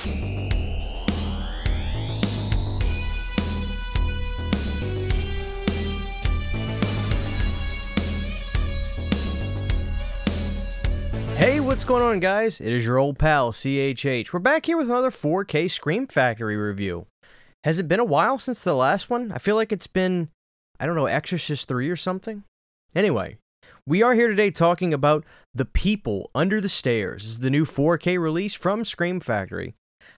Hey, what's going on, guys? It is your old pal, CHH. We're back here with another 4K Scream Factory review. Has it been a while since the last one? I feel like it's been, I don't know, Exorcist 3 or something? Anyway, we are here today talking about The People Under the Stairs. This is the new 4K release from Scream Factory.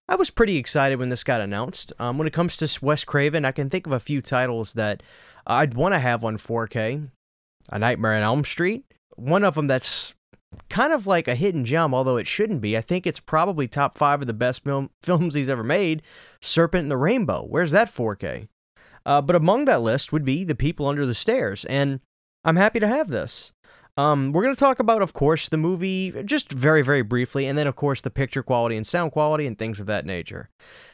I was pretty excited when this got announced. When it comes to Wes Craven, I can think of a few titles that I'd want to have on 4K. A Nightmare on Elm Street. One of them that's kind of like a hidden gem, although it shouldn't be. I think it's probably top 5 of the best films he's ever made. Serpent and the Rainbow. Where's that 4K? But among that list would be The People Under the Stairs, and I'm happy to have this. We're going to talk about, of course, the movie just very, very briefly, and then, of course, the picture quality and sound quality and things of that nature.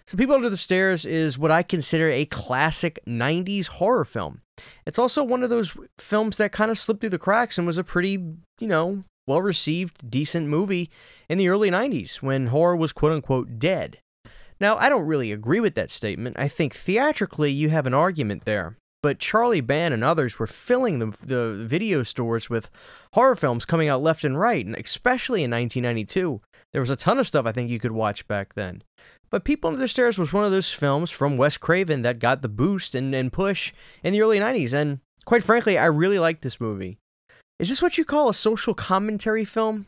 So People Under the Stairs is what I consider a classic 90s horror film. It's also one of those films that kind of slipped through the cracks and was a pretty, well-received, decent movie in the early 90s when horror was quote-unquote dead. Now, I don't really agree with that statement. I think theatrically you have an argument there. But Charlie Band and others were filling the video stores with horror films coming out left and right, and especially in 1992. There was a ton of stuff I think you could watch back then. But People Under the Stairs was one of those films from Wes Craven that got the boost and push in the early 90s, and quite frankly, I really liked this movie. Is this what you call a social commentary film?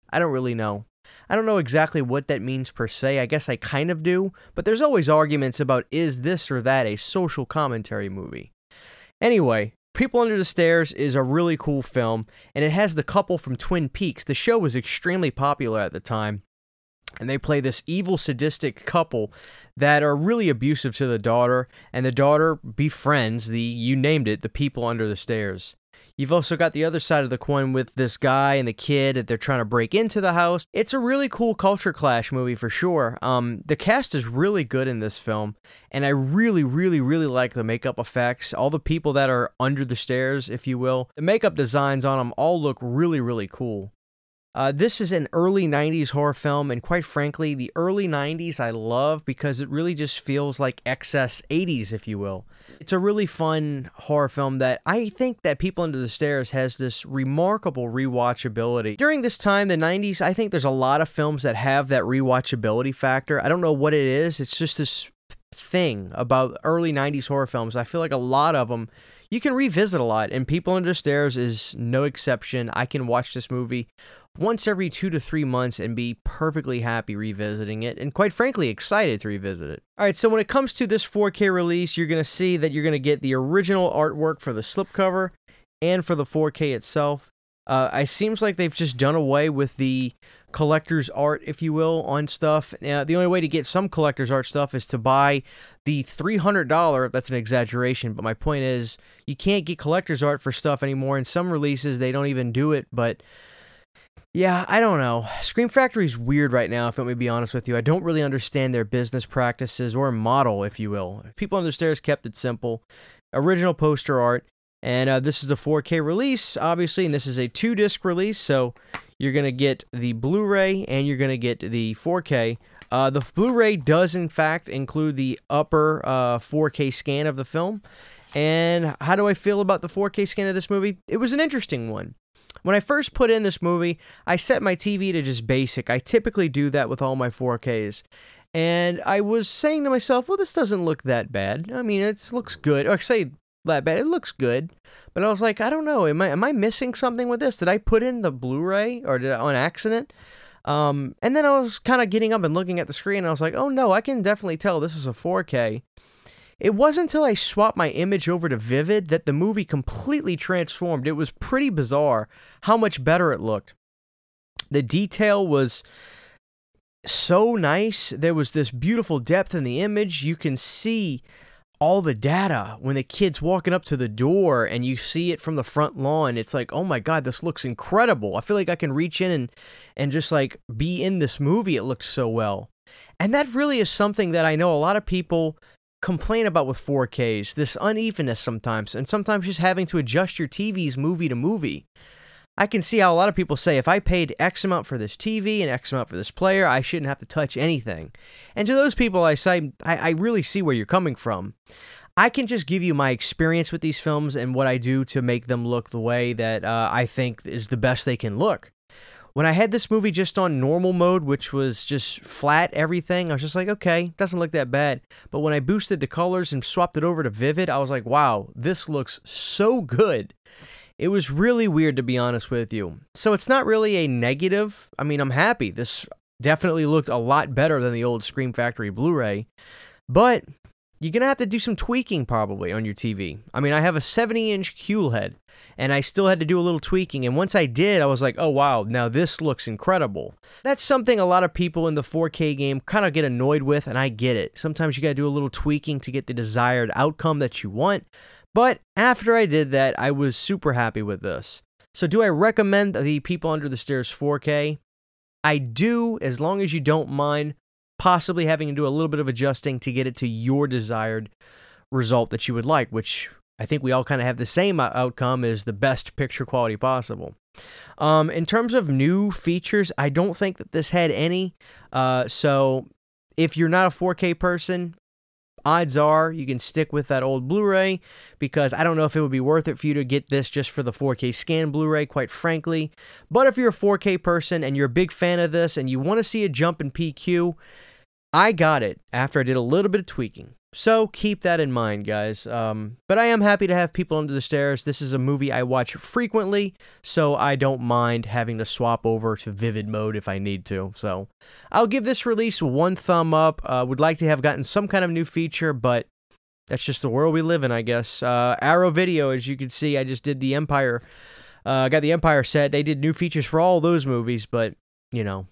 I don't really know. I don't know exactly what that means per se. I guess I kind of do, but there's always arguments about is this or that a social commentary movie. Anyway, People Under the Stairs is a really cool film, and it has the couple from Twin Peaks. The show was extremely popular at the time, and they play this evil, sadistic couple that are really abusive to the daughter, and the daughter befriends you named it, the people under the stairs. You've also got the other side of the coin with this guy and the kid that they're trying to break into the house. It's a really cool culture clash movie for sure. The cast is really good in this film, and I really, really, really like the makeup effects. All the people that are under the stairs, if you will. The makeup designs on them all look really, really cool. This is an early 90s horror film, and quite frankly, the early 90s I love because it really just feels like excess 80s, if you will. It's a really fun horror film that I think that People Under the Stairs has this remarkable rewatchability. During this time, the 90s, I think there's a lot of films that have that rewatchability factor. I don't know what it is. It's just this thing about early 90s horror films. I feel like a lot of them you can revisit a lot, and People Under the Stairs is no exception. I can watch this movie once every 2 to 3 months and be perfectly happy revisiting it, and quite frankly, excited to revisit it. Alright, so when it comes to this 4K release, you're going to see that you're going to get the original artwork for the slipcover and for the 4K itself. It seems like they've just done away with the collector's art, if you will, on stuff. The only way to get some collector's art stuff is to buy the $300, that's an exaggeration, but my point is, you can't get collector's art for stuff anymore. In some releases, they don't even do it, but yeah, I don't know. Scream Factory's weird right now, if I'm going to be honest with you. I don't really understand their business practices or model, if you will. People Under the Stairs kept it simple. Original poster art. And this is a 4K release, obviously, and this is a 2-disc release, so you're going to get the Blu-ray and you're going to get the 4K. The Blu-ray does, in fact, include the upper 4K scan of the film. And how do I feel about the 4K scan of this movie? It was an interesting one. When I first put in this movie, I set my TV to just basic. I typically do that with all my 4Ks. And I was saying to myself, well, this doesn't look that bad. I mean, it looks good. Or say that bad. It looks good. But I was like, I don't know. Am I missing something with this? Did I put in the Blu-ray or did I on accident? And then I was kind of getting up and looking at the screen. And I was like, oh no, I can definitely tell this is a 4K. It wasn't until I swapped my image over to Vivid that the movie completely transformed. It was pretty bizarre how much better it looked. The detail was so nice. There was this beautiful depth in the image. You can see all the data when the kid's walking up to the door and you see it from the front lawn. It's like, oh my God, this looks incredible. I feel like I can reach in and just like be in this movie. It looks so well. And that really is something that I know a lot of people complain about with 4Ks, this unevenness sometimes, and sometimes just having to adjust your TVs movie to movie. I can see how a lot of people say if I paid X amount for this TV and X amount for this player, I shouldn't have to touch anything. And to those people, I say, I really see where you're coming from. I can just give you my experience with these films and what I do to make them look the way that I think is the best they can look. When I had this movie just on normal mode, which was just flat everything, I was just like, okay, doesn't look that bad. But when I boosted the colors and swapped it over to Vivid, I was like, wow, this looks so good. It was really weird, to be honest with you. So it's not really a negative. I mean, I'm happy. This definitely looked a lot better than the old Scream Factory Blu-ray. But you're going to have to do some tweaking probably on your TV. I mean, I have a 70-inch QLED, and I still had to do a little tweaking. And once I did, I was like, oh, wow, now this looks incredible. That's something a lot of people in the 4K game kind of get annoyed with, and I get it. Sometimes you got to do a little tweaking to get the desired outcome that you want. But after I did that, I was super happy with this. So do I recommend the People Under the Stairs 4K? I do, as long as you don't mind possibly having to do a little bit of adjusting to get it to your desired result that you would like, which I think we all kind of have the same outcome as the best picture quality possible. In terms of new features, I don't think that this had any. So if you're not a 4K person, odds are you can stick with that old Blu-ray, because I don't know if it would be worth it for you to get this just for the 4K scan Blu-ray, quite frankly. But if you're a 4K person and you're a big fan of this and you want to see a jump in PQ, I got it after I did a little bit of tweaking. So keep that in mind, guys. But I am happy to have People Under the Stairs. This is a movie I watch frequently, so I don't mind having to swap over to Vivid mode if I need to. So I'll give this release 1 thumb up. Would like to have gotten some kind of new feature, but that's just the world we live in, I guess. Arrow Video, as you can see, I just did the Empire. Got the Empire set. They did new features for all those movies, but, you know,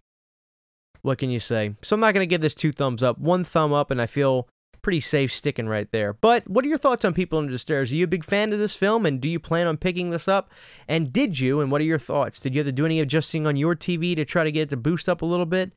what can you say? So I'm not going to give this 2 thumbs up. 1 thumb up, and I feel pretty safe sticking right there. But what are your thoughts on People Under the Stairs? Are you a big fan of this film, and do you plan on picking this up? And did you, and what are your thoughts? Did you have to do any adjusting on your TV to try to get it to boost up a little bit?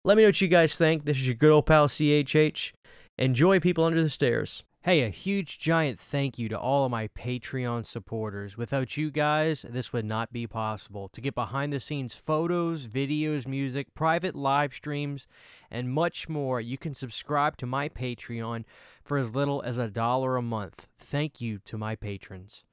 Let me know what you guys think. This is your good old pal CHH. Enjoy People Under the Stairs. Hey, a huge giant thank you to all of my Patreon supporters. Without you guys, this would not be possible. To get behind the scenes photos, videos, music, private live streams, and much more, you can subscribe to my Patreon for as little as $1 a month. Thank you to my patrons.